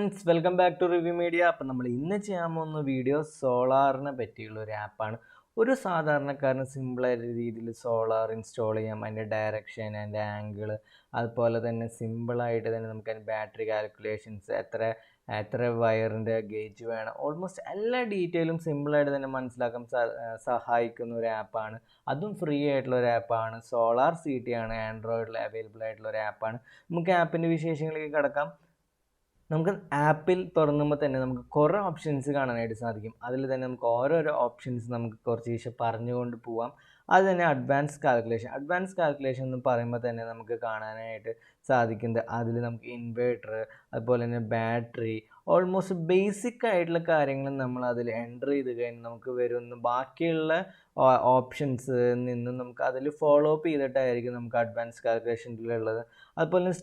Friends, welcome back to review media. അപ്പം നമ്മൾ ഇന്ന് ചെയ്യാൻ പോകുന്ന വീഡിയോ സോളാറിനെ പറ്റിയുള്ള ഒരു ആപ്പാണ്. ഒരു സാധാരണക്കാരന് സിമ്പിളായ രീതിയിൽ സോളാർ ഇൻസ്റ്റാൾ ചെയ്യാം. അതിൻ്റെ ഡയറക്ഷൻ, അതിൻ്റെ ആംഗിൾ, അതുപോലെ തന്നെ സിമ്പിളായിട്ട് തന്നെ നമുക്ക് അതിൻ്റെ ബാറ്ററി കാൽക്കുലേഷൻസ്, എത്ര വയറിൻ്റെ ഗേജ് വേണം, ഓൾമോസ്റ്റ് എല്ലാ ഡീറ്റെയിലും സിമ്പിളായിട്ട് തന്നെ മനസ്സിലാക്കാൻ സഹായിക്കുന്ന ഒരു ആപ്പാണ്. അതും ഫ്രീ ആയിട്ടുള്ള ഒരു ആപ്പാണ്. സോളാർ സിറ്റി ആണ്, ആൻഡ്രോയിഡിൽ അവൈലബിൾ ആയിട്ടുള്ള ഒരു ആപ്പാണ്. നമുക്ക് ആപ്പിൻ്റെ വിശേഷങ്ങളിലേക്ക് കടക്കാം. നമുക്ക് ആപ്പിൽ തുറന്നുമ്പോൾ തന്നെ നമുക്ക് കുറേ ഓപ്ഷൻസ് കാണാനായിട്ട് സാധിക്കും. അതിൽ തന്നെ നമുക്ക് ഓരോരോ ഓപ്ഷൻസ് നമുക്ക് കുറച്ച് പറഞ്ഞുകൊണ്ട് പോവാം. അത് തന്നെ അഡ്വാൻസ് കാൽക്കുലേഷൻ എന്ന് പറയുമ്പോൾ തന്നെ നമുക്ക് കാണാനായിട്ട് സാധിക്കുന്നത് അതിൽ നമുക്ക് ഇൻവേർട്ടർ, അതുപോലെ തന്നെ ബാറ്ററി, ഓൾമോസ്റ്റ് ബേസിക് ആയിട്ടുള്ള കാര്യങ്ങൾ നമ്മൾ അതിൽ എൻ്റർ ചെയ്ത് കഴിഞ്ഞാൽ നമുക്ക് വരുന്ന ബാക്കിയുള്ള ഓപ്ഷൻസ് നിന്നും നമുക്ക് അതിൽ ഫോളോ അപ്പ് ചെയ്തിട്ടായിരിക്കും നമുക്ക് അഡ്വാൻസ് കാൽക്കുലേഷനിലുള്ളത്. അതുപോലെ തന്നെ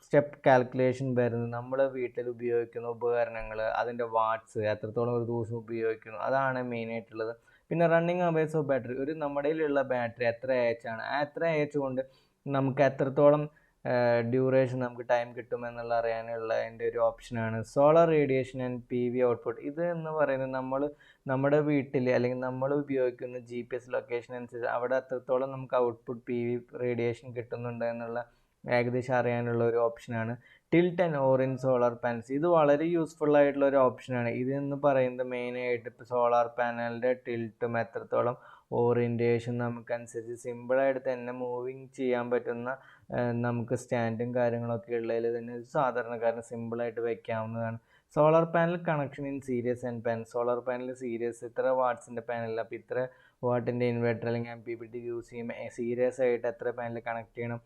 സ്റ്റെപ്പ് കാൽക്കുലേഷൻ വരുന്നത് നമ്മൾ വീട്ടിൽ ഉപയോഗിക്കുന്ന ഉപകരണങ്ങൾ, അതിൻ്റെ വാട്ട്സ് എത്രത്തോളം ഒരു ദിവസം ഉപയോഗിക്കുന്നു, അതാണ് മെയിനായിട്ടുള്ളത്. പിന്നെ റണ്ണിങ് അവേഴ്സ് ഓഫ് ബാറ്ററി, നമ്മുടെ കയ്യിലുള്ള ബാറ്ററി എത്ര ആണ്, ആ എത്ര കൊണ്ട് നമുക്ക് എത്രത്തോളം ഡ്യൂറേഷൻ നമുക്ക് ടൈം കിട്ടുമെന്നുള്ള അറിയാനുള്ള അതിൻ്റെ ഒരു ഓപ്ഷനാണ്. Solar radiation and PV output. ഇത് എന്ന് പറയുന്നത് നമ്മുടെ വീട്ടിൽ അല്ലെങ്കിൽ നമ്മൾ ഉപയോഗിക്കുന്ന GPS ലൊക്കേഷൻ അനുസരിച്ച് അവിടെ എത്രത്തോളം നമുക്ക് ഔട്ട്പുട്ട് PV റേഡിയേഷൻ കിട്ടുന്നുണ്ട് എന്നുള്ള ഏകദേശം അറിയാനുള്ള ഒരു ഓപ്ഷനാണ്. Tilt and orient solar panels. ഇത് വളരെ യൂസ്ഫുൾ ആയിട്ടുള്ള ഒരു ഓപ്ഷനാണ്. ഇതെന്ന് പറയുന്നത് മെയിനായിട്ട് ഇപ്പോൾ സോളാർ പാനലിൻ്റെ ടിൽറ്റും എത്രത്തോളം ഓറിയൻറ്റേഷൻ നമുക്കനുസരിച്ച് സിമ്പിളായിട്ട് തന്നെ മൂവിങ് ചെയ്യാൻ പറ്റുന്ന നമുക്ക് സ്റ്റാൻഡും കാര്യങ്ങളൊക്കെ ഉള്ളതിൽ തന്നെ സാധാരണക്കാരന് സിമ്പിളായിട്ട് വയ്ക്കാവുന്നതാണ്. Solar panel connection in series and panel. Solar panel series, ഇത്ര വാട്ട്സിൻ്റെ പാനൽ, അപ്പോൾ ഇത്ര വാട്ടിൻ്റെ ഇൻവെർട്ടർ അല്ലെങ്കിൽ MPPT യൂസ് ചെയ്യുമ്പോൾ സീരിയസ് ആയിട്ട് എത്ര പാനൽ കണക്ട് ചെയ്യണം,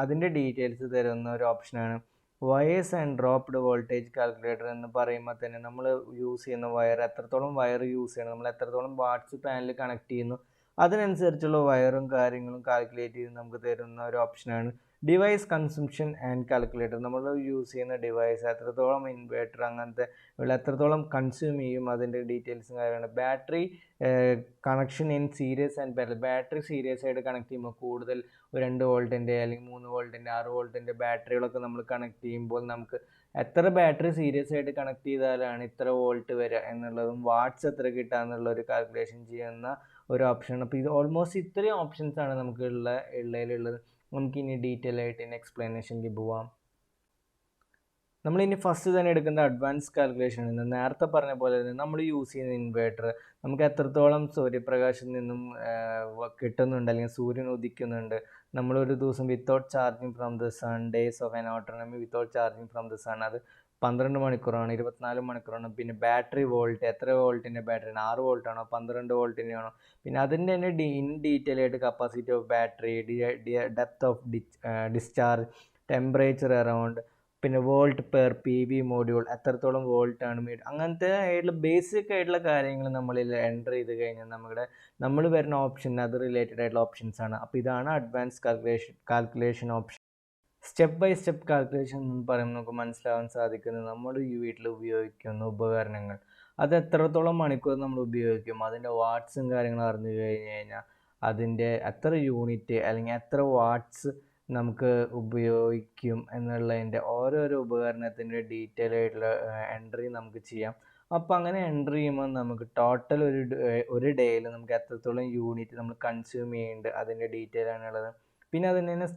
അതിൻ്റെ ഡീറ്റെയിൽസ് തരുന്ന ഒരു ഓപ്ഷനാണ്. Wires and dropped voltage calculator എന്ന് പറയുമ്പോൾ തന്നെ നമ്മൾ യൂസ് ചെയ്യുന്ന എത്രത്തോളം വയർ യൂസ് ചെയ്യണം, നമ്മൾ എത്രത്തോളം വാട്ട്സ് പാനൽ കണക്ട് ചെയ്യുന്നു, അതിനനുസരിച്ചുള്ള വയറും കാര്യങ്ങളും കാൽക്കുലേറ്റ് ചെയ്ത് നമുക്ക് തരുന്ന ഒരു ഓപ്ഷനാണ്. Device consumption and calculator. നമ്മൾ യൂസ് ചെയ്യുന്ന ഡിവൈസ് എത്രത്തോളം ഇൻവേർട്ടർ അങ്ങനത്തെ എത്രത്തോളം കൺസ്യൂം ചെയ്യും, അതിൻ്റെ ഡീറ്റെയിൽസും കാര്യമാണ്. Battery connection in series and parallel. Battery serious ആയിട്ട് കണക്ട് ചെയ്യുമ്പോൾ കൂടുതൽ 2 വോൾട്ടിൻ്റെ അല്ലെങ്കിൽ 3 വോൾട്ടിൻ്റെ 6 വോൾട്ടിൻ്റെ ബാറ്ററികളൊക്കെ നമ്മൾ കണക്ട് ചെയ്യുമ്പോൾ നമുക്ക് എത്ര ബാറ്ററി സീരിയസ് ആയിട്ട് കണക്ട് ചെയ്താലാണ് ഇത്ര വോൾട്ട് വരിക എന്നുള്ളതും വാട്ട്സ് എത്ര കിട്ടുക എന്നുള്ള ഒരു കാൽക്കുലേഷൻ ചെയ്യുന്ന ഒരു ഓപ്ഷനാണ്. അപ്പോൾ ഇത് ഓൾമോസ്റ്റ് ഇത്രയും ഓപ്ഷൻസാണ് ഉള്ളതിലുള്ളത്. നമുക്കിനി ഡീറ്റെയിൽ ആയിട്ട് ഇനി എക്സ്പ്ലനേഷനിലേക്ക് പോവാം. നമ്മളിനി ഫസ്റ്റ് തന്നെ എടുക്കുന്ന അഡ്വാൻസ് കാൽക്കുലേഷൻ ആണ്. നേരത്തെ പറഞ്ഞ പോലെ തന്നെ നമ്മൾ യൂസ് ചെയ്യുന്ന ഇൻവേർട്ടർ നമുക്ക് എത്രത്തോളം സൂര്യപ്രകാശത്തിൽ നിന്നും കിട്ടുന്നുണ്ട് അല്ലെങ്കിൽ സൂര്യൻ ഉദിക്കുന്നുണ്ട്. നമ്മളൊരു ദിവസം without charging from the sun, days of an autonomy without charging from the sun, അത് 12 മണിക്കൂറാണ്, 24 മണിക്കൂറാണ്. പിന്നെ ബാറ്ററി വോൾട്ട്, എത്ര വോൾട്ടിൻ്റെ ബാറ്ററിയാണ്, 6 വോൾട്ടാണോ 12 വോൾട്ടിൻ്റെ ആണോ. പിന്നെ അതിൻ്റെ തന്നെ ഇൻ ഡീറ്റെയിൽ ആയിട്ട് capacity of battery, depth of discharge, temperature around, പിന്നെ വോൾട്ട് പെർ PV മോഡ്യൂൾ, എത്രത്തോളം വോൾട്ടാണ് അങ്ങനത്തെ ആയിട്ടുള്ള ബേസിക് ആയിട്ടുള്ള കാര്യങ്ങൾ നമ്മളിൽ എൻ്റർ ചെയ്ത് കഴിഞ്ഞാൽ നമ്മൾ വരുന്ന ഓപ്ഷൻ അത് റിലേറ്റഡ് ആയിട്ടുള്ള ഓപ്ഷൻസ് ആണ്. അപ്പോൾ ഇതാണ് advance calculation option. Step by step calculation എന്ന് പറയുമ്പോൾ നമുക്ക് മനസ്സിലാവാൻ സാധിക്കുന്നത് നമ്മൾ ഈ വീട്ടിൽ ഉപയോഗിക്കുന്ന ഉപകരണങ്ങൾ അത് എത്രത്തോളം മണിക്കൂർ നമ്മൾ ഉപയോഗിക്കും, അതിൻ്റെ വാട്ട്സും കാര്യങ്ങളും അറിഞ്ഞു കഴിഞ്ഞ് കഴിഞ്ഞാൽ അതിൻ്റെ എത്ര യൂണിറ്റ് അല്ലെങ്കിൽ എത്ര വാട്ട്സ് നമുക്ക് ഉപയോഗിക്കും എന്നുള്ളതിൻ്റെ ഓരോരോ ഉപകരണത്തിൻ്റെ ഡീറ്റെയിൽ ആയിട്ടുള്ള എൻട്രി നമുക്ക് ചെയ്യാം. അപ്പോൾ അങ്ങനെ എൻട്രി ചെയ്യുമ്പോൾ നമുക്ക് ടോട്ടൽ ഒരു ഡേയിൽ നമുക്ക് എത്രത്തോളം യൂണിറ്റ് നമ്മൾ കൺസ്യൂം ചെയ്യുന്നുണ്ട് അതിൻ്റെ ഡീറ്റെയിൽ ആണുള്ളത്. പിന്നെ അതിന് തന്നെ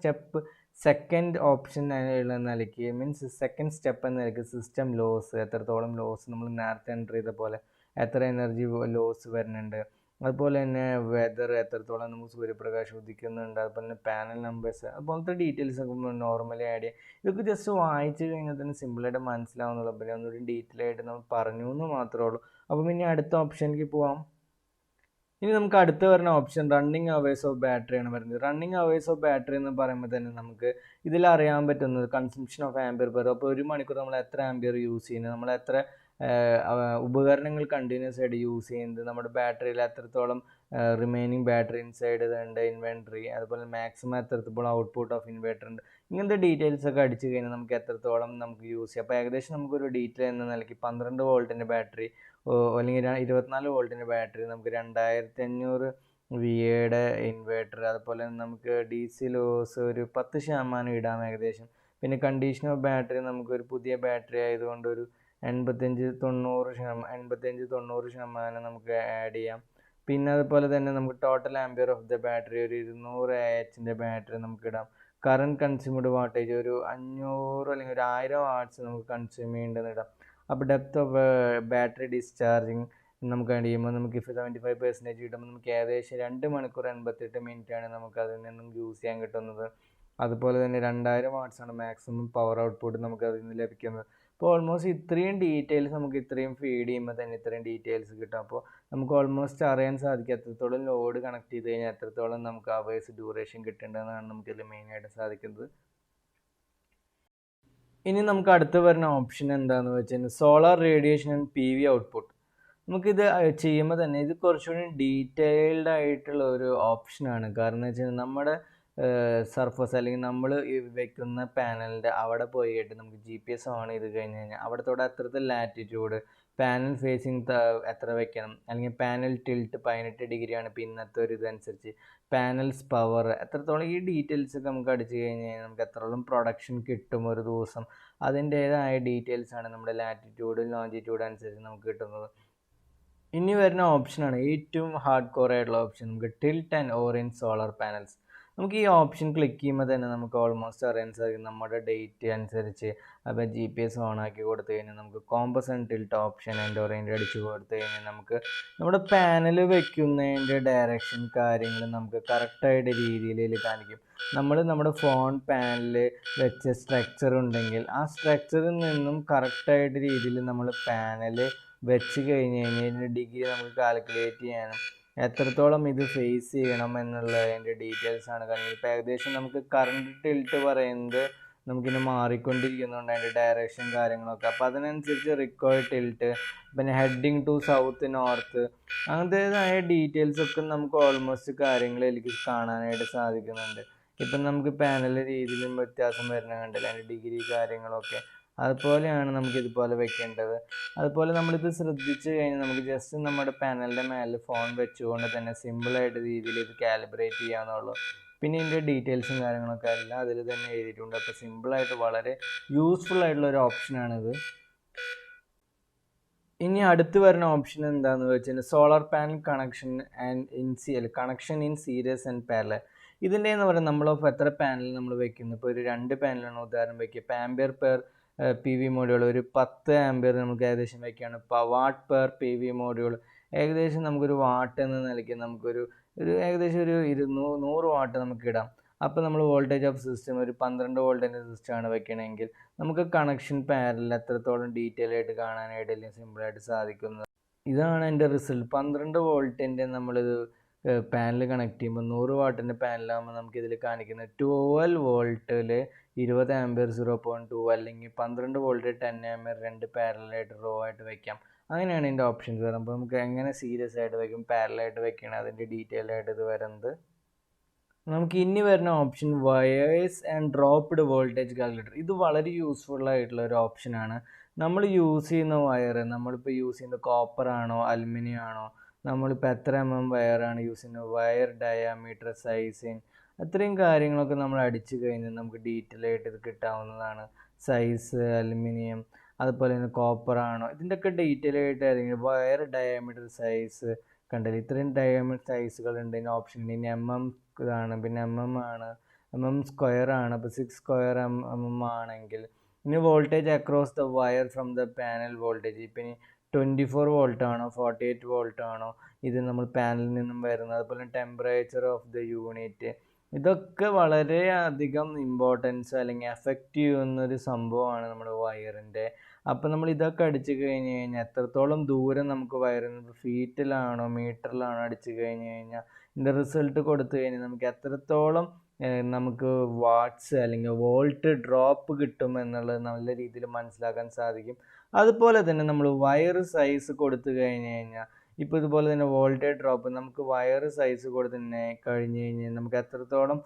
സെക്കൻഡ് ഓപ്ഷൻ ഉള്ള നിലയ്ക്ക് സെക്കൻഡ് സ്റ്റെപ്പ് എന്ന നിലയ്ക്ക് സിസ്റ്റം ലോസ്, എത്രത്തോളം ലോസ് നമ്മൾ നേരത്തെ എൻ്റർ ചെയ്ത പോലെ എത്ര എനർജി ലോസ് വരുന്നുണ്ട്, അതുപോലെ തന്നെ വെതർ എത്രത്തോളം നമുക്ക് സൂര്യപ്രകാശം ഉദിക്കുന്നുണ്ട്, അതുപോലെ തന്നെ പാനൽ നമ്പേഴ്സ്, അതുപോലത്തെ ഡീറ്റെയിൽസ് ഒക്കെ നോർമലി ആഡ് ചെയ്യുക. ഇതൊക്കെ ജസ്റ്റ് വായിച്ച് കഴിഞ്ഞാൽ തന്നെ സിമ്പിളായിട്ട് മനസ്സിലാവുന്നുള്ളൂ. പിന്നെ ഒന്നുകൂടി ഡീറ്റെയിൽ ആയിട്ട് നമ്മൾ പറഞ്ഞു എന്ന് മാത്രമേ ഉള്ളൂ. അപ്പോൾ പിന്നെ അടുത്ത ഓപ്ഷനിലേക്ക് പോവാം. ഇനി നമുക്ക് അടുത്ത് വരുന്ന option running hours of battery ആണ് വരുന്നത്. റണ്ണിങ് അവേഴ്സ് ഓഫ് ബാറ്ററി എന്ന് പറയുമ്പോൾ തന്നെ നമുക്ക് ഇതിൽ അറിയാൻ പറ്റുന്നത് കൺസംഷൻ ഓഫ് ആംപിയർ പെർ. അപ്പോൾ ഒരു മണിക്കൂർ നമ്മൾ എത്ര ആംപിയർ യൂസ് ചെയ്യുന്നത്, നമ്മൾ എത്ര ഉപകരണങ്ങൾ കണ്ടിന്യൂസ് ആയിട്ട് യൂസ് ചെയ്യുന്നത്, നമ്മുടെ ബാറ്ററിയിൽ എത്രത്തോളം റിമൈനിങ് ബാറ്ററി ഇൻസൈഡ് ഉണ്ട്, ഇൻവെൻട്രി, അതുപോലെ മാക്സിമം എത്രത്തോളം ഔട്ട്പുട്ട് ഓഫ് ഇൻവെർട്ടർ ഉണ്ട്, ഇങ്ങനത്തെ ഡീറ്റെയിൽസ് ഒക്കെ അടിച്ചു കഴിഞ്ഞാൽ നമുക്ക് എത്രത്തോളം നമുക്ക് യൂസ് ചെയ്യാം. അപ്പോൾ ഏകദേശം നമുക്കൊരു ഡീറ്റെയിൽ എന്ന നിലയ്ക്ക് 12 വോൾട്ടിൻ്റെ ബാറ്ററി അല്ലെങ്കിൽ 24 വോൾട്ടിൻ്റെ ബാറ്ററി നമുക്ക് 2500 VAയുടെ ഇൻവേർട്ടർ, അതുപോലെ നമുക്ക് DC ലോസ് ഒരു 10% ഇടാം ഏകദേശം. പിന്നെ കണ്ടീഷൻ ഓഫ് ബാറ്ററി നമുക്കൊരു പുതിയ ബാറ്ററി ആയതുകൊണ്ട് ഒരു 85-90% നമുക്ക് ആഡ് ചെയ്യാം. പിന്നെ അതുപോലെ തന്നെ നമുക്ക് total ampere of the battery ഒരു 200 AHൻ്റെ ബാറ്ററി നമുക്ക് ഇടാം. കറണ്ട് കൺസ്യൂംഡ് വാട്ടേജ് ഒരു 500 അല്ലെങ്കിൽ ഒരു 1000 വാട്ട്സ് നമുക്ക് കൺസ്യൂം ചെയ്യേണ്ടതെന്ന് ഇടാം. അപ്പോൾ ഡെപ്ത് ഓഫ് ബാറ്ററി ഡിസ്ചാർജിങ് നമുക്ക് ആഡ് ചെയ്യുമ്പോൾ നമുക്ക് 75% കിട്ടുമ്പോൾ നമുക്ക് ഏകദേശം 2 മണിക്കൂർ 88 മിനിറ്റാണ് നമുക്ക് അതിൽ നിന്നും യൂസ് ചെയ്യാൻ കിട്ടുന്നത്. അതുപോലെ തന്നെ 2000 വാട്ട്സാണ് മാക്സിമം പവർ ഔട്ട്പുട്ട് നമുക്ക് അതിൽ നിന്ന് ലഭിക്കുന്നത്. അപ്പോൾ ഓൾമോസ്റ്റ് ഇത്രയും ഡീറ്റെയിൽസ് നമുക്ക് ഇത്രയും ഫീഡ് ചെയ്യുമ്പോൾ തന്നെ ഇത്രയും ഡീറ്റെയിൽസ് കിട്ടും. അപ്പോൾ നമുക്ക് ഓൾമോസ്റ്റ് അറിയാൻ സാധിക്കും എത്രത്തോളം ലോഡ് കണക്ട് ചെയ്ത് കഴിഞ്ഞാൽ എത്രത്തോളം നമുക്ക് അവേഴ്സ് ഡ്യൂറേഷൻ കിട്ടേണ്ടതെന്നാണ് നമുക്കിതിൽ മെയിനായിട്ട് സാധിക്കുന്നത്. ഇനി നമുക്ക് അടുത്ത് വരുന്ന ഓപ്ഷൻ എന്താണെന്ന് വെച്ചാൽ solar radiation and PV output. നമുക്കിത് ചെയ്യുമ്പോൾ തന്നെ ഇത് കുറച്ചുകൂടി ഡീറ്റെയിൽഡ് ആയിട്ടുള്ള ഒരു ഓപ്ഷനാണ്. കാരണം എന്ന് വെച്ചാൽ നമ്മുടെ സർഫസ് അല്ലെങ്കിൽ നമ്മൾ വെക്കുന്ന പാനലിൻ്റെ അവിടെ പോയിട്ട് നമുക്ക് GPS ഓൺ ചെയ്ത് കഴിഞ്ഞ് കഴിഞ്ഞാൽ അവിടത്തോടെ എത്രത്തെ ലാറ്റിറ്റ്യൂഡ്, പാനൽ ഫേസിങ് എത്ര വെക്കണം, അല്ലെങ്കിൽ പാനൽ ടിൽറ്റ് 18 ഡിഗ്രിയാണ് ഇപ്പോൾ ഇന്നത്തെ ഒരു ഇതനുസരിച്ച്, പാനൽസ് പവർ എത്രത്തോളം, ഈ ഡീറ്റെയിൽസ് ഒക്കെ നമുക്ക് അടിച്ചു കഴിഞ്ഞ് കഴിഞ്ഞാൽ നമുക്ക് എത്രത്തോളം പ്രൊഡക്ഷൻ കിട്ടും ഒരു ദിവസം, അതിൻ്റേതായ ഡീറ്റെയിൽസാണ് നമ്മുടെ ലാറ്റിറ്റ്യൂഡ് ലോഞ്ചിറ്റ്യൂഡ് അനുസരിച്ച് നമുക്ക് കിട്ടുന്നത്. ഇനി വരുന്ന ഓപ്ഷനാണ് ഏറ്റവും ഹാർഡ് കോർ ആയിട്ടുള്ള ഓപ്ഷൻ, നമുക്ക് tilt and orient solar panels. നമുക്ക് ഈ ഓപ്ഷൻ ക്ലിക്ക് ചെയ്യുമ്പോൾ തന്നെ നമുക്ക് ഓൾമോസ്റ്റ് അറിയാൻ സാധിക്കും നമ്മുടെ ഡേറ്റ് അനുസരിച്ച്. അപ്പോൾ GPS ഓൺ ആക്കി കൊടുത്തു കഴിഞ്ഞാൽ നമുക്ക് compass and tilt option and orient അടിച്ച് കൊടുത്തു കഴിഞ്ഞാൽ നമുക്ക് നമ്മുടെ പാനൽ വെക്കുന്നതിൻ്റെ ഡയറക്ഷൻ കാര്യങ്ങൾ നമുക്ക് കറക്റ്റായിട്ട് രീതിയിൽ കാണിക്കും. നമ്മുടെ ഫോൺ പാനലിൽ വെച്ച സ്ട്രക്ചർ ഉണ്ടെങ്കിൽ ആ സ്ട്രക്ചറിൽ നിന്നും കറക്റ്റായിട്ട് രീതിയിൽ നമ്മൾ പാനൽ വെച്ച് കഴിഞ്ഞ് കഴിഞ്ഞാൽ ഡിഗ്രി നമുക്ക് കാൽക്കുലേറ്റ് ചെയ്യാനും എത്രത്തോളം ഇത് ഫേസ് ചെയ്യണം എന്നുള്ളതിൻ്റെ ഡീറ്റെയിൽസാണ്. കാരണം ഇപ്പോൾ ഏകദേശം നമുക്ക് കറണ്ട് ടിൽറ്റ് പറയുന്നത് നമുക്കിനി മാറിക്കൊണ്ടിരിക്കുന്നുണ്ട് അതിൻ്റെ ഡയറക്ഷൻ കാര്യങ്ങളൊക്കെ. അപ്പോൾ അതിനനുസരിച്ച് റിക്വയർഡ് ടിൽറ്റ്, പിന്നെ ഹെഡിങ് ടു സൗത്ത് നോർത്ത്, അങ്ങനത്തേതായ ഡീറ്റെയിൽസൊക്കെ നമുക്ക് ഓൾമോസ്റ്റ് കാര്യങ്ങൾ എനിക്ക് കാണാനായിട്ട് സാധിക്കുന്നുണ്ട്. ഇപ്പം നമുക്ക് പാനൽ രീതിയിലും വ്യത്യാസം വരുന്ന കണ്ടില്ല, അതിൻ്റെ ഡിഗ്രി കാര്യങ്ങളൊക്കെ അതുപോലെയാണ് നമുക്ക് ഇതുപോലെ വെക്കേണ്ടത്. അതുപോലെ നമ്മളിത് ശ്രദ്ധിച്ചു കഴിഞ്ഞാൽ നമുക്ക് ജസ്റ്റ് നമ്മുടെ പാനലിൻ്റെ മേലെ ഫോൺ വെച്ചുകൊണ്ട് തന്നെ സിമ്പിളായിട്ട് രീതിയിൽ ഇത് കാലിബ്രേറ്റ് ചെയ്യാവുന്നുള്ളൂ. പിന്നെ ഇതിൻ്റെ ഡീറ്റെയിൽസും കാര്യങ്ങളൊക്കെ എല്ലാം അതിൽ തന്നെ എഴുതിയിട്ടുണ്ട്. അപ്പോൾ സിമ്പിളായിട്ട് വളരെ യൂസ്ഫുൾ ആയിട്ടുള്ള ഒരു ഓപ്ഷനാണിത്. ഇനി അടുത്ത് വരുന്ന ഓപ്ഷൻ എന്താണെന്ന് വെച്ചാൽ solar panel connection in series and parallel. ഇതിൻ്റെ എന്ന് പറയുന്നത് നമ്മളിപ്പോൾ എത്ര പാനൽ നമ്മൾ വെക്കുന്നു, ഇപ്പോൾ ഒരു 2 പാനലാണ് ഉദാഹരണം വെക്കുക. ഇപ്പോൾ ആംപിയർ പെർ PV മോഡ്യൂൾ ഒരു 10 ആംപിയർ നമുക്ക് ഏകദേശം വയ്ക്കുകയാണ്. വാട്ട് പെർ PV മോഡ്യൂൾ ഏകദേശം നമുക്കൊരു വാട്ട് എന്ന നിലയ്ക്ക് നമുക്കൊരു ഏകദേശം ഒരു 100 വാട്ട് നമുക്ക് ഇടാം. അപ്പോൾ നമ്മൾ വോൾട്ടേജ് ഓഫ് സിസ്റ്റം ഒരു 12 വോൾട്ടിൻ്റെ സിസ്റ്റമാണ് വെക്കണമെങ്കിൽ നമുക്ക് കണക്ഷൻ പാനലിൽ എത്രത്തോളം ഡീറ്റെയിൽ ആയിട്ട് കാണാനായിട്ട് അല്ലെങ്കിൽ സിമ്പിളായിട്ട് സാധിക്കുന്നത്. ഇതാണ് എൻ്റെ റിസൾട്ട്. 12 വോൾട്ടിൻ്റെ നമ്മളിത് പാനൽ കണക്ട് ചെയ്യുമ്പോൾ 100 വാട്ടിൻ്റെ പാനലാകുമ്പോൾ നമുക്കിതിൽ കാണിക്കുന്നത് 12 വോൾട്ടിൽ 20 ആംപിയർ 0.2 അല്ലെങ്കിൽ 12 വോൾട്ട് 10 ആംപിയർ 2 പാരലായിട്ട് റോ ആയിട്ട് വയ്ക്കാം. അങ്ങനെയാണ് ഇതിൻ്റെ ഓപ്ഷൻസ് വരുന്നത്. അപ്പോൾ നമുക്ക് എങ്ങനെ സീരിയസ് ആയിട്ട് വയ്ക്കും, പാരലായിട്ട് വയ്ക്കണം, അതിൻ്റെ ഡീറ്റെയിൽ ആയിട്ട് ഇത് വരുന്നത്. നമുക്ക് ഇനി വരുന്ന option wires and dropped voltage calculator. ഇത് വളരെ യൂസ്ഫുൾ ആയിട്ടുള്ള ഒരു ഓപ്ഷനാണ്. നമ്മൾ യൂസ് ചെയ്യുന്ന വയർ, നമ്മളിപ്പോൾ യൂസ് ചെയ്യുന്ന കോപ്പർ ആണോ അലുമിനിയം ആണോ, നമ്മളിപ്പോൾ എത്ര വയറാണ് യൂസ് ചെയ്യുന്നത്, വയർ ഡയാമീറ്റർ, സൈസിങ്, അത്രയും കാര്യങ്ങളൊക്കെ നമ്മൾ അടിച്ചു കഴിഞ്ഞാൽ നമുക്ക് ഡീറ്റെയിൽ ആയിട്ട് ഇത് കിട്ടാവുന്നതാണ്. സൈസ്, അലുമിനിയം, അതുപോലെ തന്നെ കോപ്പർ ആണോ, ഇതിൻ്റെയൊക്കെ ഡീറ്റെയിൽ ആയിട്ട് ആയിരിക്കും. വയർ ഡയാമീറ്റർ, സൈസ് കണ്ടില്ല, ഇത്രയും ഡയമണ്ട് സൈസുകൾ ഉണ്ട്. ഇതിന് ഓപ്ഷൻ ഇനി ഇതാണ്, പിന്നെ ആണ്, സ്ക്വയർ ആണ്. അപ്പോൾ 6 സ്ക്വയർ ആണെങ്കിൽ ഇനി voltage across the wire from the panel voltage, ഇപ്പം ഇനി 24 വോൾട്ട് ആണോ 48 വോൾട്ട് ആണോ ഇത് നമ്മൾ പാനലിൽ നിന്നും വരുന്നത്. അതുപോലെ ടെമ്പറേച്ചർ ഓഫ് ദ യൂണിറ്റ്, ഇതൊക്കെ വളരെ അധികം ഇമ്പോർട്ടൻസ് അല്ലെങ്കിൽ എഫക്റ്റ് ചെയ്യുന്നൊരു സംഭവമാണ് നമ്മുടെ വയറിൻ്റെ. അപ്പോൾ നമ്മൾ ഇതൊക്കെ അടിച്ചു കഴിഞ്ഞ് കഴിഞ്ഞാൽ എത്രത്തോളം ദൂരം നമുക്ക് വയറിന് ഫീറ്റിലാണോ മീറ്ററിലാണോ അടിച്ചു കഴിഞ്ഞ് കഴിഞ്ഞാൽ ഇതിൻ്റെ റിസൾട്ട് കൊടുത്തു കഴിഞ്ഞാൽ നമുക്ക് എത്രത്തോളം നമുക്ക് വാട്ട്സ് അല്ലെങ്കിൽ വോൾട്ട് ഡ്രോപ്പ് കിട്ടും എന്നുള്ളത് നല്ല രീതിയിൽ മനസ്സിലാക്കാൻ സാധിക്കും. അതുപോലെ തന്നെ നമ്മൾ വയർ സൈസ് കൊടുത്തു കഴിഞ്ഞ് കഴിഞ്ഞാൽ ഇപ്പോൾ ഇതുപോലെ തന്നെ വോൾട്ടേജ് ഡ്രോപ്പ് നമുക്ക് വയർ സൈസ് കൊടുത്ത് തന്നെ കഴിഞ്ഞ് കഴിഞ്ഞാൽ നമുക്ക് എത്രത്തോളം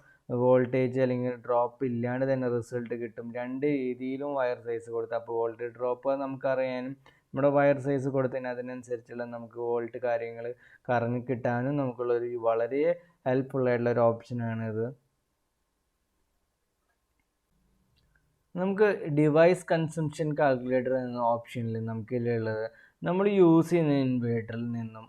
വോൾട്ടേജ് അല്ലെങ്കിൽ ഡ്രോപ്പ് ഇല്ലാണ്ട് തന്നെ റിസൾട്ട് കിട്ടും. 2 രീതിയിലും വയർ സൈസ് കൊടുത്ത്, അപ്പോൾ വോൾട്ടേജ് ഡ്രോപ്പ് നമുക്കറിയാനും നമ്മുടെ വയർ സൈസ് കൊടുത്തതിന് അതിനനുസരിച്ചുള്ള നമുക്ക് വോൾട്ട് കാര്യങ്ങൾ കറങ്ങി കിട്ടാനും നമുക്കുള്ളൊരു വളരെ ഹെൽപ്ഫുൾ ആയിട്ടുള്ള ഒരു ഓപ്ഷനാണിത്. നമുക്ക് ഡിവൈസ് കൺസംഷൻ കാൽക്കുലേറ്റർ എന്ന ഓപ്ഷനിൽ നമുക്കിതിലുള്ളത് നമ്മൾ യൂസ് ചെയ്യുന്ന ഇൻവേർട്ടറിൽ നിന്നും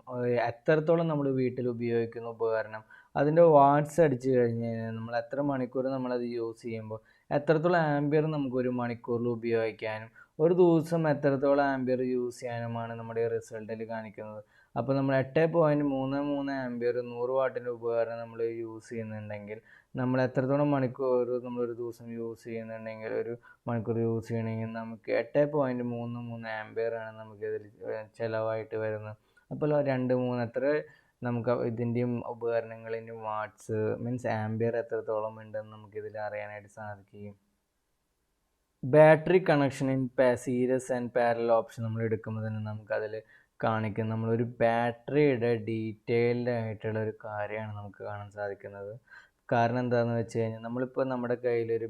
എത്രത്തോളം നമ്മൾ വീട്ടിൽ ഉപയോഗിക്കുന്ന ഉപകരണം അതിൻ്റെ വാട്ട്സ് അടിച്ചു കഴിഞ്ഞ് കഴിഞ്ഞാൽ നമ്മൾ എത്ര മണിക്കൂർ നമ്മളത് യൂസ് ചെയ്യുമ്പോൾ എത്രത്തോളം ആംബിയർ നമുക്ക് ഒരു മണിക്കൂറിൽ ഉപയോഗിക്കാനും ഒരു ദിവസം എത്രത്തോളം ആംബിയർ യൂസ് ചെയ്യാനുമാണ് നമ്മുടെ റിസൾട്ടിൽ കാണിക്കുന്നത്. അപ്പോൾ നമ്മൾ 8.33 ആംബിയർ 100 വാട്ടിൻ്റെ ഉപകരണം നമ്മൾ യൂസ് ചെയ്യുന്നുണ്ടെങ്കിൽ നമ്മൾ എത്രത്തോളം മണിക്കൂർ നമ്മളൊരു ദിവസം യൂസ് ചെയ്യുന്നുണ്ടെങ്കിൽ ഒരു മണിക്കൂർ യൂസ് ചെയ്യണമെങ്കിൽ നമുക്ക് 8.33 ആംബിയറാണ് നമുക്കിതിൽ ചിലവായിട്ട് വരുന്നത്. അപ്പോൾ 2-3 എത്ര നമുക്ക് ഇതിൻ്റെയും ഉപകരണങ്ങളിൻ്റെയും വാട്ട്സ് മീൻസ് ആംബിയർ എത്രത്തോളം ഉണ്ടെന്ന് നമുക്കിതിൽ അറിയാനായിട്ട് സാധിക്കും. Battery connection in series and parallel option നമ്മൾ എടുക്കുമ്പോൾ തന്നെ നമുക്കതിൽ കാണിക്കും. നമ്മളൊരു ബാറ്ററിയുടെ ഡീറ്റെയിൽഡ് ആയിട്ടുള്ള ഒരു കാര്യമാണ് നമുക്ക് കാണാൻ സാധിക്കുന്നത്. കാരണം എന്താണെന്ന് വെച്ച് കഴിഞ്ഞാൽ നമ്മളിപ്പോൾ നമ്മുടെ കയ്യിൽ ഒരു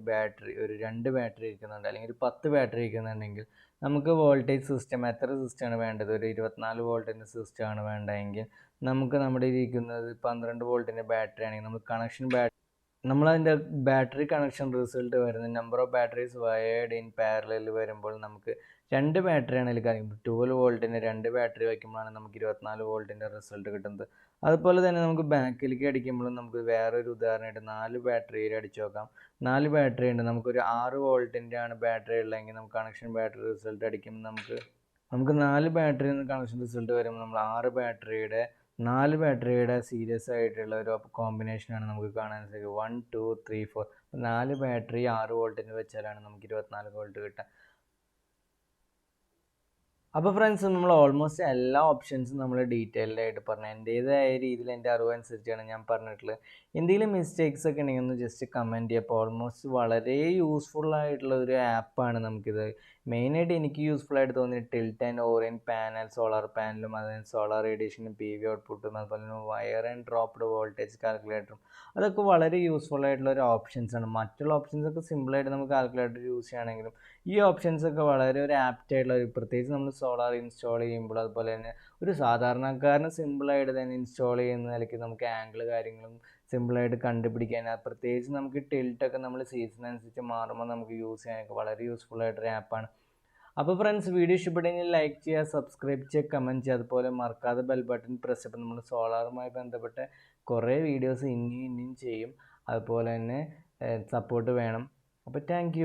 2 ബാറ്ററി ഇരിക്കുന്നുണ്ട്, അല്ലെങ്കിൽ ഒരു 10 ബാറ്ററി ഇരിക്കുന്നുണ്ടെങ്കിൽ നമുക്ക് വോൾട്ടേജ് സിസ്റ്റം എത്ര സിസ്റ്റമാണ് വേണ്ടത്, ഒരു 24 വോൾട്ടിൻ്റെ സിസ്റ്റമാണ് വേണ്ടതെങ്കിൽ നമുക്ക് നമ്മുടെ ഇരിക്കുന്നത് 12 വോൾട്ടിൻ്റെ ബാറ്ററി ആണെങ്കിൽ നമ്മളതിൻ്റെ ബാറ്ററി കണക്ഷൻ റിസൾട്ട് വരുന്നത് number of batteries wired in parallel വരുമ്പോൾ നമുക്ക് 2 ബാറ്ററിയാണ് ഇതിൽ കാണിക്കുന്നത്. 12 വോൾട്ടിൻ്റെ 2 ബാറ്ററി വയ്ക്കുമ്പോഴാണ് നമുക്ക് 24 വോൾട്ടിൻ്റെ റിസൾട്ട് കിട്ടുന്നത്. അതുപോലെ തന്നെ നമുക്ക് ബാക്കിലേക്ക് അടിക്കുമ്പോഴും നമുക്ക് വേറൊരു ഉദാഹരണമായിട്ട് 4 ബാറ്ററിയിൽ അടിച്ചു നോക്കാം. 4 ബാറ്ററി ഉണ്ട്, നമുക്കൊരു 6 വോൾട്ടിൻ്റെ ആണ് ബാറ്ററി ഉള്ളതെങ്കിൽ നമുക്ക് കണക്ഷൻ ബാറ്ററി റിസൾട്ട് അടിക്കുമ്പോൾ നമുക്ക് 4 ബാറ്ററിയിൽ നിന്ന് കണക്ഷൻ റിസൾട്ട് വരുമ്പോൾ നമ്മൾ 4 ബാറ്ററിയുടെ സീരിയസ് ആയിട്ടുള്ള ഒരു കോമ്പിനേഷനാണ് നമുക്ക് കാണാൻ സാധിക്കുക. 1 2 3 4 4 ബാറ്ററി 6 വോൾട്ടിന് വെച്ചാലാണ് നമുക്ക് 24 വോൾട്ട് കിട്ടുക. അപ്പോൾ ഫ്രണ്ട്സ്, നമ്മൾ ഓൾമോസ്റ്റ് എല്ലാ ഓപ്ഷൻസും നമ്മൾ ഡീറ്റെയിൽഡ് ആയിട്ട് പറഞ്ഞു. എൻ്റേതായ രീതിയിൽ എൻ്റെ അറിവനുസരിച്ചാണ് ഞാൻ പറഞ്ഞിട്ടുള്ളത്. എന്തെങ്കിലും മിസ്റ്റേക്സ് ഒക്കെ ഉണ്ടെങ്കിൽ ഒന്ന് ജസ്റ്റ് കമൻറ്റ് ചെയ്യുക. അപ്പോൾ ഓൾമോസ്റ്റ് വളരെ യൂസ്ഫുൾ ആയിട്ടുള്ള ഒരു ആപ്പാണ് നമുക്കിത്. മെയിനായിട്ട് എനിക്ക് യൂസ്ഫുൾ ആയിട്ട് തോന്നിയത് tilt and orient panel, solar പാനലും അതുപോലെ സോളാർ റേഡിയേഷനും PV ഔട്ട്പുട്ടും അതുപോലെ തന്നെ വയർ ആൻഡ് ഡ്രോപ്ഡ് വോൾട്ടേജ് കാൽക്കുലേറ്ററും അതൊക്കെ വളരെ യൂസ്ഫുൾ ആയിട്ടുള്ള ഒരു ഓപ്ഷൻസാണ്. മറ്റുള്ള ഓപ്ഷൻസൊക്കെ സിമ്പിളായിട്ട് നമുക്ക് കാൽക്കുലേറ്റർ യൂസ് ചെയ്യുകയാണെങ്കിലും ഈ ഓപ്ഷൻസൊക്കെ വളരെ ഒരു ആപ്റ്റ് ആയിട്ടുള്ള പ്രത്യേകിച്ച് നമ്മൾ സോളാർ ഇൻസ്റ്റാൾ ചെയ്യുമ്പോൾ അതുപോലെ തന്നെ ഒരു സാധാരണക്കാരന് സിമ്പിളായിട്ട് തന്നെ ഇൻസ്റ്റാൾ ചെയ്യുന്ന നിലയ്ക്ക് നമുക്ക് ആംഗിൾ കാര്യങ്ങളും സിമ്പിളായിട്ട് കണ്ടുപിടിക്കാൻ, പ്രത്യേകിച്ച് നമുക്ക് ടിൽറ്റൊക്കെ നമ്മൾ സീസൺ അനുസരിച്ച് മാറുമ്പോൾ നമുക്ക് യൂസ് ചെയ്യാനൊക്കെ വളരെ യൂസ്ഫുൾ ആയിട്ടൊരു ആപ്പാണ്. അപ്പോൾ ഫ്രണ്ട്സ്, വീഡിയോ ഇഷ്ടപ്പെട്ടെങ്കിൽ ലൈക്ക് ചെയ്യുക, സബ്സ്ക്രൈബ് ചെയ്യുക, കമൻറ്റ് ചെയ്യുക, അതുപോലെ മറക്കാതെ ബെൽ ബട്ടൺ പ്രസ് ചെയ്യുമ്പോൾ നമ്മൾ സോളാറുമായി ബന്ധപ്പെട്ട കുറേ വീഡിയോസ് ഇനിയും ചെയ്യും. അതുപോലെ തന്നെ സപ്പോർട്ട് വേണം. അപ്പോൾ താങ്ക്